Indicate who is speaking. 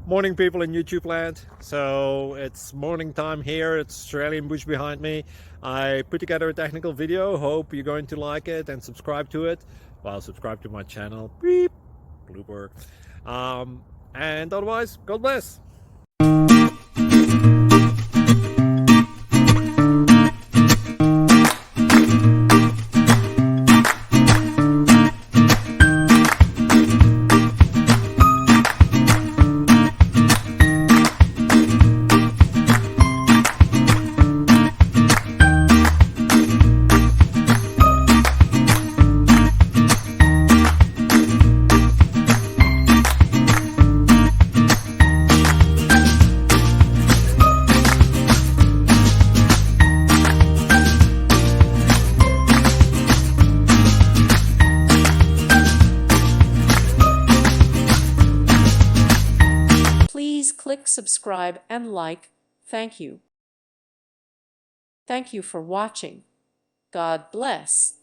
Speaker 1: Morning, people in YouTube land. So it's morning time here. It's Australian bush behind me. I put together a technical video. Hope you're going to like it and subscribe to it. Well, subscribe to my channel. Beep. Blooper. And otherwise, God bless.
Speaker 2: Please click subscribe and like. Thank you. Thank you for watching. God bless.